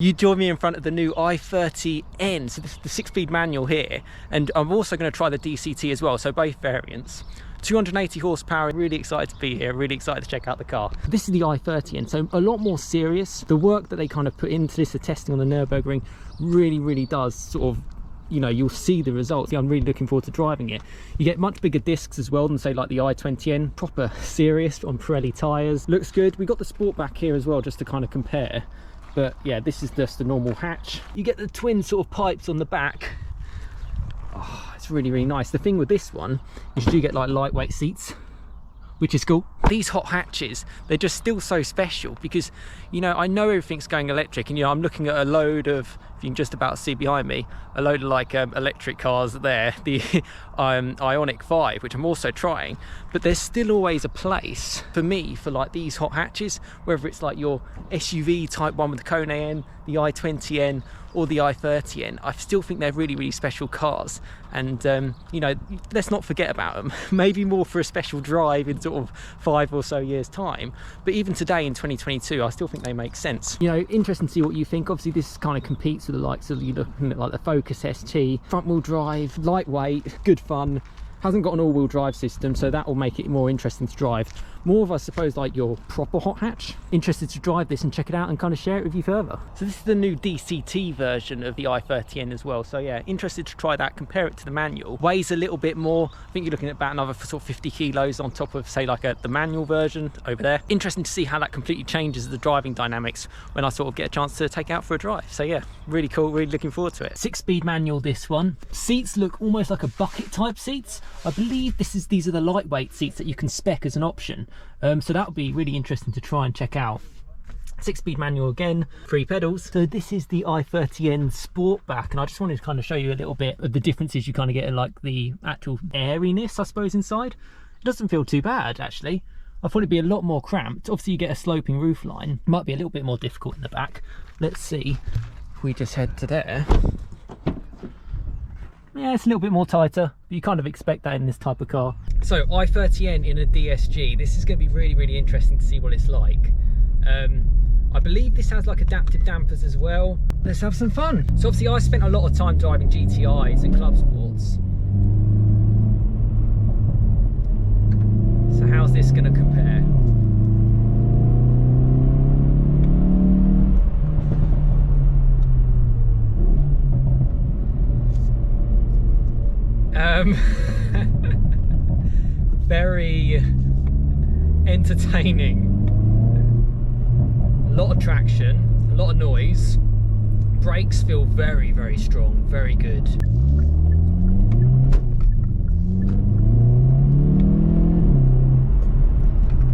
You join me in front of the new i30N, so this is the 6-speed manual here, and I'm also going to try the DCT as well, so both variants. 280 horsepower, really excited to be here, really excited to check out the car. This is the i30N, so a lot more serious. The work that they kind of put into this, the testing on the Nürburgring, really does sort of, you know, you'll see the results. I'm really looking forward to driving it. You get much bigger discs as well than say like the i20N, proper serious on Pirelli tyres. Looks good. We got the sport back here as well just to kind of compare. But yeah, this is just the normal hatch. You get the twin sort of pipes on the back. Oh, it's really nice. The thing with this one is you do get like lightweight seats, which is cool. These hot hatches, they're just still so special because, you know, I know everything's going electric, and you know, I'm looking at a load of, if you can just about see behind me, a load of like electric cars there, the Ioniq 5, which I'm also trying, but there's still always a place for me for like these hot hatches, whether it's like your SUV type one with the Kone N, the i20N, or the i30N. I still think they're really special cars, and you know, let's not forget about them. Maybe more for a special drive in sort of 5 or so years time, but even today in 2022 I still think they make sense. You know, interesting to see what you think. Obviously this kind of competes with the likes of, you looking at like the Focus ST, front wheel drive, lightweight, good fun. Hasn't got an all-wheel drive system, so that will make it more interesting to drive. More of, I suppose, like your proper hot hatch. Interested to drive this and check it out and kind of share it with you further. So this is the new DCT version of the i30N as well. So yeah, interested to try that, compare it to the manual. Weighs a little bit more. I think you're looking at about another sort of 50 kilos on top of, say, like the manual version over there. Interesting to see how that completely changes the driving dynamics when I sort of get a chance to take out for a drive. So yeah, really cool, really looking forward to it. 6-speed manual, this one. Seats look almost like a bucket type seats. I believe these are the lightweight seats that you can spec as an option. So that would be really interesting to try and check out. 6-speed manual again, 3 pedals. So this is the i30N Sportback, and I just wanted to kind of show you a little bit of the differences you kind of get in like the actual airiness, I suppose, inside. It doesn't feel too bad actually. I thought it'd be a lot more cramped. Obviously you get a sloping roof line, might be a little bit more difficult in the back. Let's see if we just head to there. Yeah, it's a little bit more tighter, but you kind of expect that in this type of car. So i30N in a DSG, this is going to be really interesting to see what it's like. I believe this has like adaptive dampers as well. Let's have some fun. So obviously I spent a lot of time driving GTIs and club sports. So how's this going to compare? Very entertaining. A lot of traction, a lot of noise. Brakes feel very strong, very good.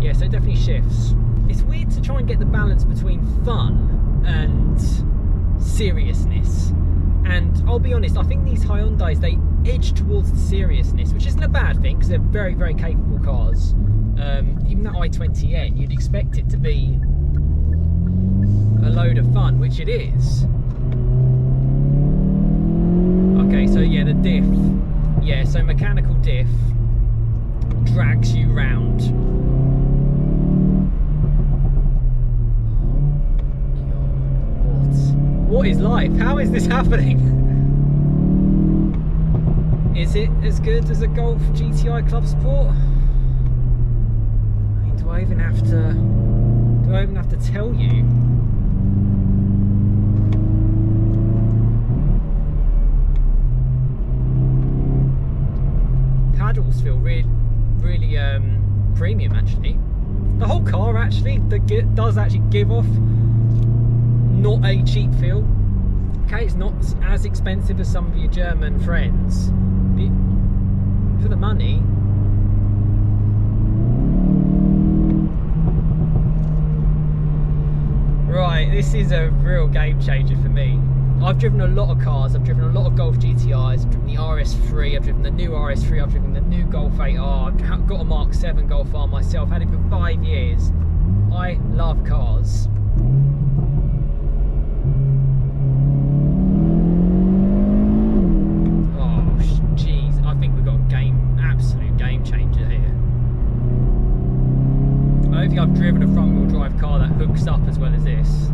Yeah, so it definitely shifts. It's weird to try and get the balance between fun and seriousness. And I'll be honest, I think these Hyundais, they edge towards the seriousness, which isn't a bad thing because they're very capable cars. Even that i20N, you'd expect it to be a load of fun, which it is. Okay, so yeah, the diff. Yeah, so mechanical diff drags you round. What is life? How is this happening? Is it as good as a Golf GTI Club Sport? I mean, do I even have to tell you? Paddles feel really premium actually. The whole car actually does actually give off not a cheap feel. Okay, it's not as expensive as some of your German friends, but for the money, right, this is a real game changer for me. I've driven a lot of cars. I've driven a lot of Golf GTIs. I've driven the RS3. I've driven the new RS3. I've driven the new Golf 8R. I've got a Mark 7 Golf R myself. Had it for 5 years. I love cars. I don't think I've driven a front wheel drive car that hooks up as well as this.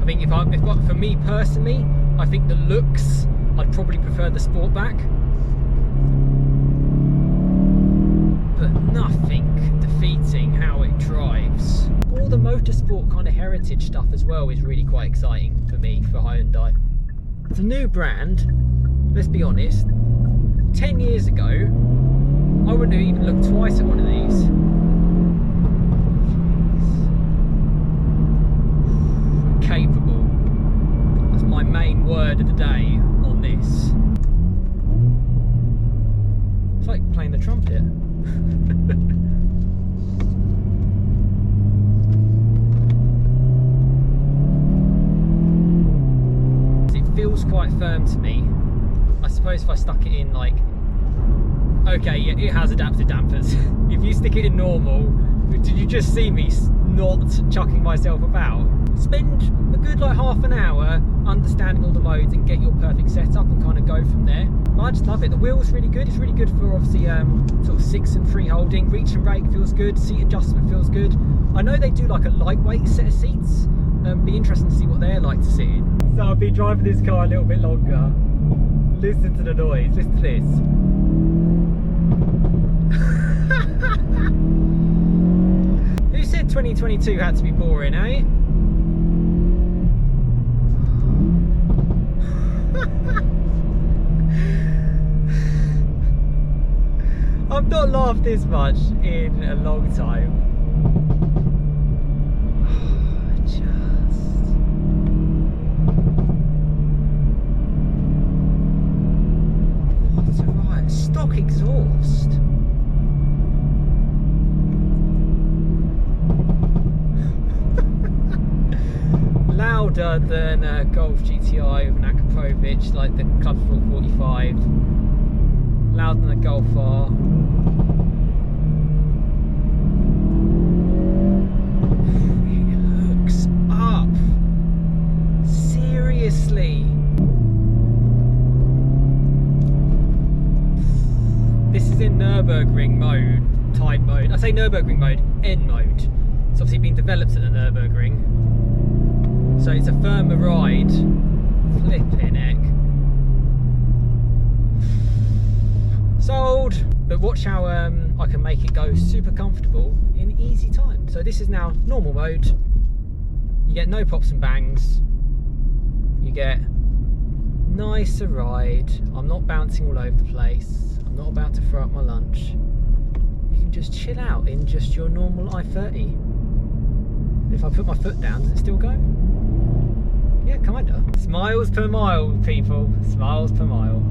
think for me personally, I think the looks, I'd probably prefer the Sportback. But nothing defeating how it drives. All the motorsport kind of heritage stuff as well is really quite exciting for me, for Hyundai. It's a new brand, let's be honest. 10 years ago, I wouldn't have even looked twice at one of these. Capable. That's my main word of the day on this. It's like playing the trumpet. It feels quite firm to me. I suppose if I stuck it in like, okay, yeah, it has adaptive dampers. If you stick it in normal, did you just see me not chucking myself about? Spend a good like half an hour understanding all the modes and get your perfect setup and kind of go from there. I just love it. The wheel's really good. It's really good for obviously sort of 6 and 3 holding. Reach and rake feels good. Seat adjustment feels good. I know they do like a lightweight set of seats. Be interesting to see what they're like to sit in. So I've been driving this car a little bit longer. Listen to the noise. Listen to this. Who said 2022 had to be boring, eh? I've not laughed this much in a long time. What's right? Stock exhaust. Louder than a Golf GTI with an Akrapovic, like the Club 445. Louder than a Golf R. It looks up. Seriously. This is in Nürburgring mode, type mode. I say Nürburgring mode, N mode. It's obviously been developed at the Nürburgring. So it's a firmer ride. Flipping heck. Sold! But watch how I can make it go super comfortable in easy time. So this is now normal mode. You get no pops and bangs. You get nicer ride. I'm not bouncing all over the place. I'm not about to throw up my lunch. You can just chill out in just your normal i30. If I put my foot down, does it still go? Yeah, kinda. Smiles per mile, people. Smiles per mile.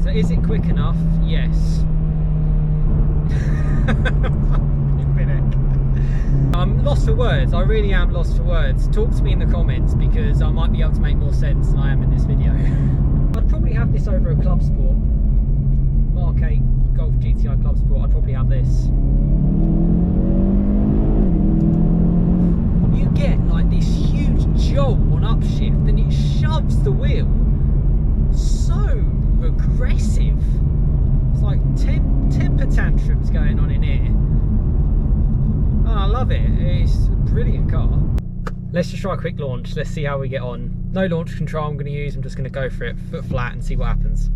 So is it quick enough? Yes. I'm lost for words. I really am lost for words. Talk to me in the comments because I might be able to make more sense than I am in this video. I'd probably have this over a Club Sport. Mark 8 Golf GTI Club Sport. I'd probably have this. You get like this huge jolt on upshift and it shoves the wheel so aggressive. It's like temper tantrums going on in here. Oh, I love it. It's a brilliant car. Let's just try a quick launch. Let's see how we get on. No launch control I'm going to use. I'm just going to go for it foot flat and see what happens.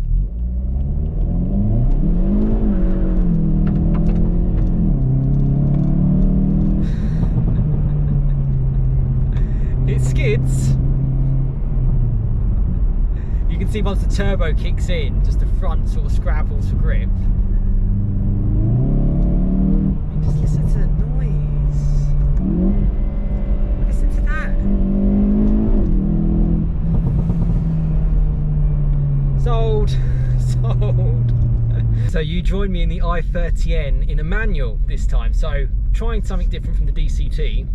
It skids. You can see once the turbo kicks in, just the front sort of scrabbles for grip. Just listen to the noise. Listen to that. Sold. Sold. So you joined me in the i30N in a manual this time. So trying something different from the DCT.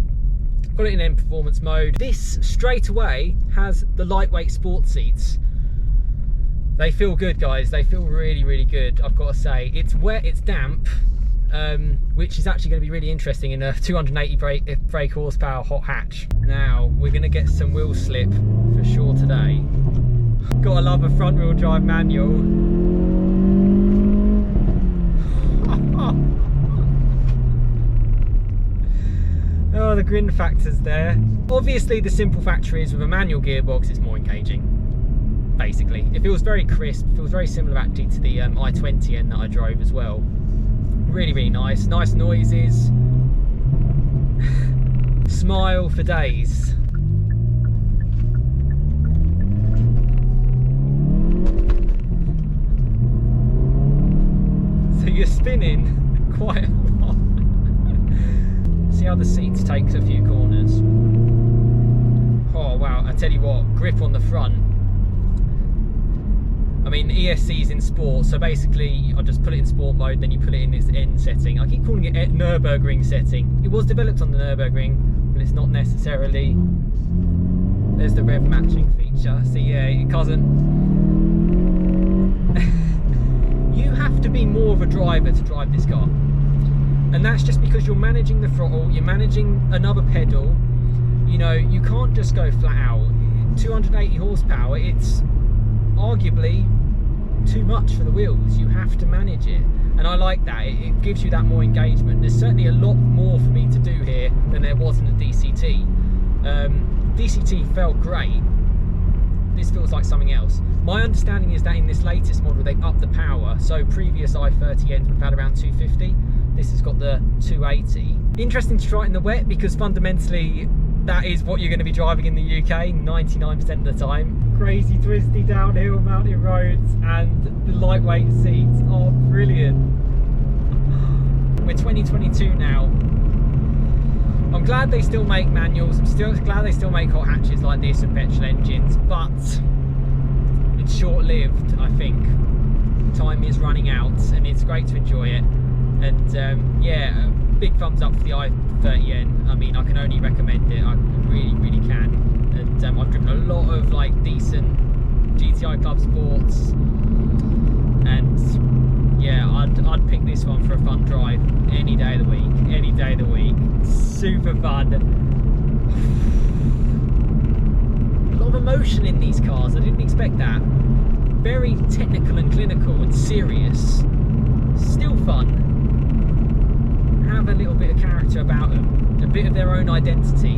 Got it in N performance mode. This straight away has the lightweight sport seats. They feel good, guys. They feel really, really good, I've got to say. It's wet, it's damp, which is actually going to be really interesting in a 280 brake horsepower hot hatch. Now, we're going to get some wheel slip for sure today. Gotta love a front wheel drive manual. Oh, the grin factor's there. Obviously, the simple factor is with a manual gearbox, it's more engaging. Basically, it feels very crisp. It feels very similar actually to the i30N that I drove as well. Really, really nice. Nice noises. Smile for days. So you're spinning quite a lot. See how the seats takes a few corners. Oh wow, I tell you what, grip on the front. I mean, ESC's in sport, so basically I just put it in sport mode, then you put it in this N setting. I keep calling it Nürburgring setting. It was developed on the Nürburgring, but it's not necessarily. There's the rev matching feature. So yeah, it doesn't. You have to be more of a driver to drive this car. And that's just because you're managing the throttle, you're managing another pedal. You know, you can't just go flat out. 280 horsepower, it's arguably too much for the wheels. You have to manage it, and I like that. It gives you that more engagement. There's certainly a lot more for me to do here than there was in the DCT. DCT felt great. This feels like something else. My understanding is that in this latest model they've upped the power, so previous i30Ns would have had around 250. This has got the 280. Interesting to try it in the wet, because fundamentally that is what you're going to be driving in the UK 99% of the time. Crazy twisty downhill mountain roads, and the lightweight seats are brilliant. We're 2022 now. I'm glad they still make manuals. I'm still glad they still make hot hatches like this with petrol engines, but it's short-lived, I think. Time is running out, and it's great to enjoy it. And yeah, big thumbs up for the i30N. I mean, I can only recommend it. I really, really can. And I've driven a lot of like decent GTI Club Sports, and yeah, I'd pick this one for a fun drive any day of the week. Any day of the week. Super fun. A lot of emotion in these cars. I didn't expect that. Very technical and clinical and serious. Still fun. Have a little bit of character about them, a bit of their own identity.